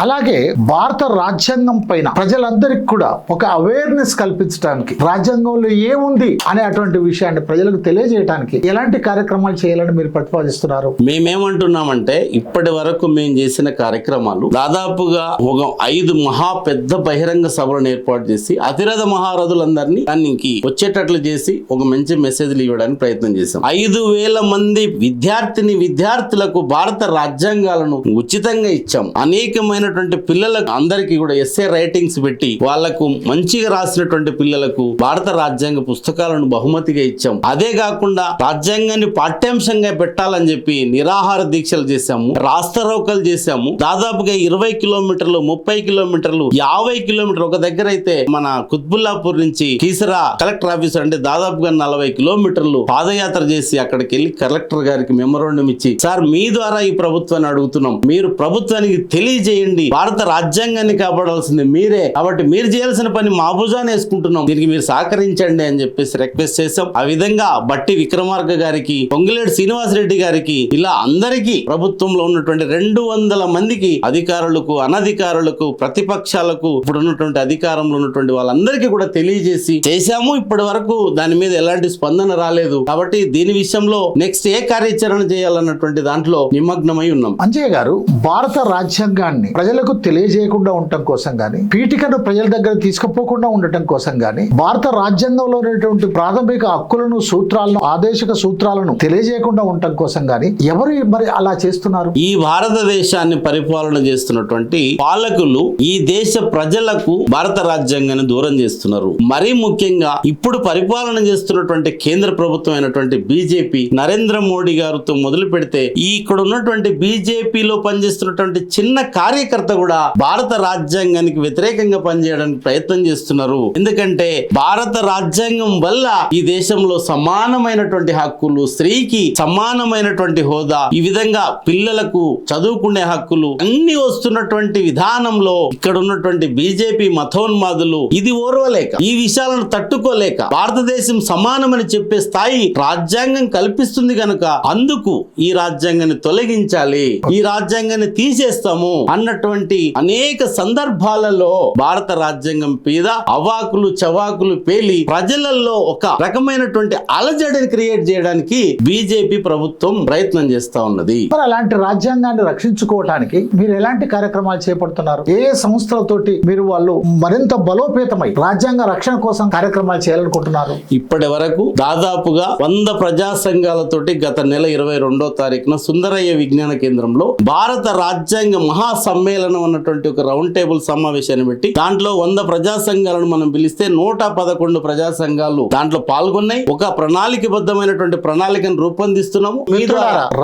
అలాగే భారత రాజ్యాంగం పైన ప్రజలందరికీ కూడా ఒక అవేర్నెస్ కల్పించడానికి రాజ్యాంగంలో ఏముంది అనే అటువంటి విషయాన్ని ప్రజలకు తెలియజేయడానికి ఎలాంటి కార్యక్రమాలు చేయాలని మీరు ప్రతిపాదిస్తున్నారు? మేమేమంటున్నామంటే ఇప్పటి వరకు మేము చేసిన కార్యక్రమాలు దాదాపుగా ఒక 5 మహా పెద్ద బహిరంగ సభలను ఏర్పాటు చేసి అతిరథ మహారథులందరినీ దానికి వచ్చేటట్లు చేసి ఒక మంచి మెసేజ్లు ఇవ్వడానికి ప్రయత్నం చేశాం. 5,000 మంది విద్యార్థులకు భారత రాజ్యాంగాలను ఉచితంగా ఇచ్చాం. అనేకమైనటువంటి పిల్లలకు అందరికీ కూడా ఎస్ఏ రైటింగ్స్ పెట్టి వాళ్లకు మంచిగా రాసినటువంటి పిల్లలకు భారత రాజ్యాంగ పుస్తకాలను బహుమతిగా ఇచ్చాం. అదే కాకుండా రాజ్యాంగాన్ని పాఠ్యాంశంగా పెట్టాలని చెప్పి నిరాహార దీక్షలు చేశాము, రాస్తారోకలు చేశాము. దాదాపుగా 20 కిలోమీటర్లు, 30 కిలోమీటర్లు, 50 కిలోమీటర్లు, ఒక దగ్గర అయితే మన కుత్బుల్లాపూర్ నుంచి కీసరా కలెక్టర్ ఆఫీస్ అంటే దాదాపుగా 40 కిలోమీటర్లు పాదయాత్ర చేసి అక్కడికి వెళ్లి కలెక్టర్ గారికి మెమోరాండం ఇచ్చి, సార్ మీ ద్వారా ఈ ప్రభుత్వాన్ని అడుగుతున్నాం, మీరు ప్రభుత్వానికి తెలియజేయండి, భారత రాజ్యాంగాన్ని కాపాడాల్సింది మీరే, కాబట్టి మీరు చేయాల్సిన పని మా భుజాన్ని వేసుకుంటున్నాం, దీనికి మీరు సహకరించండి అని చెప్పేసి రిక్వెస్ట్ చేశాం. ఆ విధంగా బట్టి విక్రమార్క గారికి, పొంగులేటి శ్రీనివాసరెడ్డి గారికి, ఇలా అందరికీ ప్రభుత్వంలో ఉన్నటువంటి 200 మందికి అధికారులకు, అనధికారులకు, ప్రతిపక్షాలకు, ఇప్పుడు ఉన్నటువంటి అధికారంలో ఉన్నటువంటి వాళ్ళందరికీ కూడా తెలియజేసి చేశాము. ఇప్పటి వరకు దాని మీద ఎలాంటి స్పందన రాలేదు. కాబట్టి దీని విషయంలో నెక్స్ట్ ఏ కార్యాచరణ చేయాలన్నటువంటి దాంట్లో నిమగ్నమై ఉన్నాం. అంజయ్య గారు, భారత రాజ్యాంగాన్ని ప్రజలకు తెలియజేయకుండా ఉండటం కోసం గానీ, పీఠికను ప్రజల దగ్గర తీసుకుపోకుండా ఉండటం కోసం గానీ, భారత రాజ్యాంగంలో ఉన్నటువంటి ప్రాథమిక హక్కులను, సూత్రాలను, ఆదేశిక సూత్రాలను తెలియజేయకుండా ఉండటం కోసం గానీ ఎవరు మరి అలా చేస్తున్నారు? ఈ భారతదేశాన్ని పరిపాలన చేస్తున్నటువంటి పాలకులు ఈ దేశ ప్రజలకు భారత రాజ్యాంగాన్ని దూరం చేస్తున్నారు. మరీ ముఖ్యంగా ఇప్పుడు పరిపాలన చేస్తున్నటువంటి కేంద్ర ప్రభుత్వం అయినటువంటి బీజేపీ, నరేంద్ర మోడీ గారితో మొదలు పెడితే ఇక్కడ ఉన్నటువంటి బీజేపీలో పనిచేస్తున్నటువంటి చిన్న కార్యకర్త కూడా భారత రాజ్యాంగానికి వ్యతిరేకంగా పనిచేయడానికి ప్రయత్నం చేస్తున్నారు. ఎందుకంటే భారత రాజ్యాంగం వల్ల ఈ దేశంలో సమానమైనటువంటి హక్కులు, స్త్రీకి సమానమైనటువంటి హోదా, ఈ విధంగా పిల్లలకు చదువుకునే హక్కులు అన్ని వస్తున్నటువంటి విధానంలో ఇక్కడ ఉన్నటువంటి బీజేపీ మతోన్మాదులు ఇది ఓర్వలేక, ఈ విషయాలను తట్టుకోలేక, భారతదేశం సమానమని చెప్పే స్థాయి రాజ్యాంగం కల్పిస్తుంది కనుక అందుకు ఈ రాజ్యాంగాన్ని తొలగించాలి, ఈ రాజ్యాంగాన్ని తీసేస్తాము అన్నటువంటి అనేక సందర్భాలలో భారత రాజ్యాంగం మీద అవాకులు చవాకులు పేలి ప్రజలలో ఒక రకమైనటువంటి అలజడిని క్రియేట్ చేయడానికి బీజేపీ ప్రభుత్వం ప్రయత్నం చేస్తా ఉన్నది. మరి అలాంటి రాజ్యాంగాన్ని రక్షించుకోవడానికి మీరు ఎలాంటి కార్యక్రమాలు చేపడుతున్నారు? ఏ సంస్థలతోటి మీరు వాళ్ళు మరింత బలోపేతమై రాజ్యాంగ రక్షణ కోసం కార్యక్రమాలు చేయాలనుకుంటున్నారు? ఇప్పటి వరకు దాదాపుగా 100 ప్రజా సంఘాలతోటి గత నెల 22వ తారీఖున సుందరయ్య విజ్ఞాన కేంద్రంలో భారత రాజ్యాంగ మహాసమ్మేళనం అన్నటువంటి ఒక రౌండ్ టేబుల్ సమావేశాన్ని పెట్టి దాంట్లో 100 ప్రజా సంఘాలను మనం పిలిస్తే 111 ప్రజా సంఘాలు దాంట్లో పాల్గొన్నాయి. ఒక ప్రణాళికబద్ధమైనటువంటి ప్రణాళికను రూపొందిస్తున్నాము.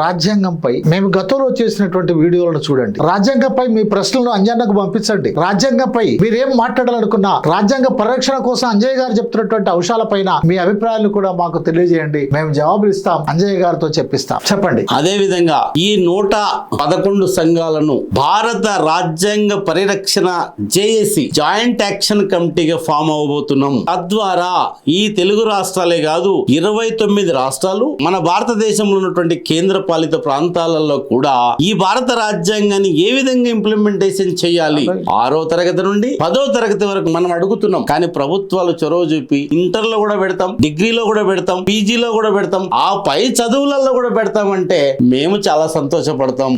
రాజ్యాంగంపై మేము గతంలో చేసినటువంటి వీడియోలను చూడండి. రాజ్యాంగంపై మీ ప్రశ్నలను అంజన్నకు పంపించండి. రాజ్యాంగంపై మీరేం మాట్లాడాలనుకున్నా, రాజ్యాంగ పరిరక్షణ కోసం అంజయ్య గారు చెప్తున్నటువంటి అంశాలపైన మీ అభిప్రాయాలను కూడా మాకు తెలియజేయండి. మేము జవాబులు ఇస్తాం, అంజయ్య గారితో చెప్పిస్తాం. చెప్పండి. అదే విధంగా ఈ 111 సంఘాలను భారత రాజ్యాంగ పరిరక్షణ జేఏసీ జాయింట్ యాక్షన్ కమిటీగా ఫామ్ అవ్వబోతున్నాం. తద్వారా ఈ తెలుగు రాష్ట్రాలే కాదు 29 రాష్ట్రాలు, మన భారతదేశంలో ఉన్నటువంటి కేంద్ర పాలిత ప్రాంతాలలో కూడా ఈ భారత రాజ్యాంగాన్ని ఏ విధంగా ఇంప్లిమెంటేషన్ చేయాలి, 6వ తరగతి నుండి 10వ తరగతి వరకు మనం అడుగుతున్నాం. కానీ ప్రభుత్వాలు చొరవ చూపి ఇంటర్లో కూడా పెడతాం, డిగ్రీలో కూడా పెడతాం, పీజీలో కూడా పెడతాం, ఆ పై చదువులలో కూడా పెడతామంటే మేము చాలా సంతోషపడతాం.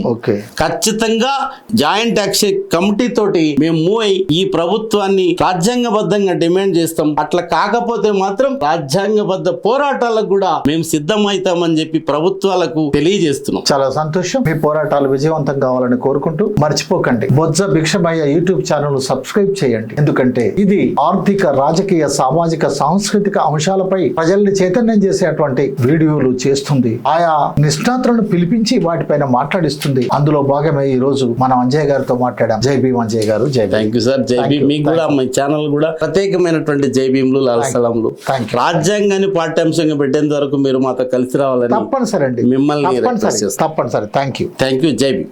ఖచ్చితంగా జాయింట్ యాక్షన్ కమిటీ తోటి మేము మూవ్ అయి ఈ ప్రభుత్వాన్ని రాజ్యాంగబద్ధంగా డిమాండ్ చేస్తాం. అట్లా కాకపోతే మాత్రం రాజ్యాంగబద్ధ పోరాటాలకు కూడా మేము సిద్ధమవుతామని చెప్పి ప్రభుత్వాలకు తెలియజేస్తున్నాం. చాలా సంతోషం. మీ పోరాటాలు విజయవంతం కావాలని కోరుకుంటూ మర్చిపోకండి, బొజ్జ భిక్షమయ్య యూట్యూబ్ ఛానల్ సబ్స్క్రైబ్ చేయండి. ఎందుకంటే ఇది ఆర్థిక, రాజకీయ, సామాజిక, సాంస్కృతిక అంశాలపై ప్రజల్ని చైతన్యం చేసేటువంటి వీడియోలు చేస్తుంది. ఆయా నిష్ణాతులను పిలిపించి వాటిపైన మాట్లాడిస్తుంది. అందులో భాగమే ఈ రోజు మనం అంజయ్య గారితో మాట్లాడాం. జై భీమ్ అంజయ్య గారు. జై థ్యాంక్ యూ సార్. జై భీమ్. మీకు కూడా మీ ఛానల్ కూడా ప్రత్యేకమైనటువంటి జై భీమ్లు, లాల్ సలాంలు. రాజ్యాంగాన్ని పాఠ్యాంశంగా పెట్టేంత వరకు మీరు మాతో కలిసి రావాలని తప్పనిసరి అండి, మిమ్మల్ని తప్పనిసరి. Thank you. జై భీమ్.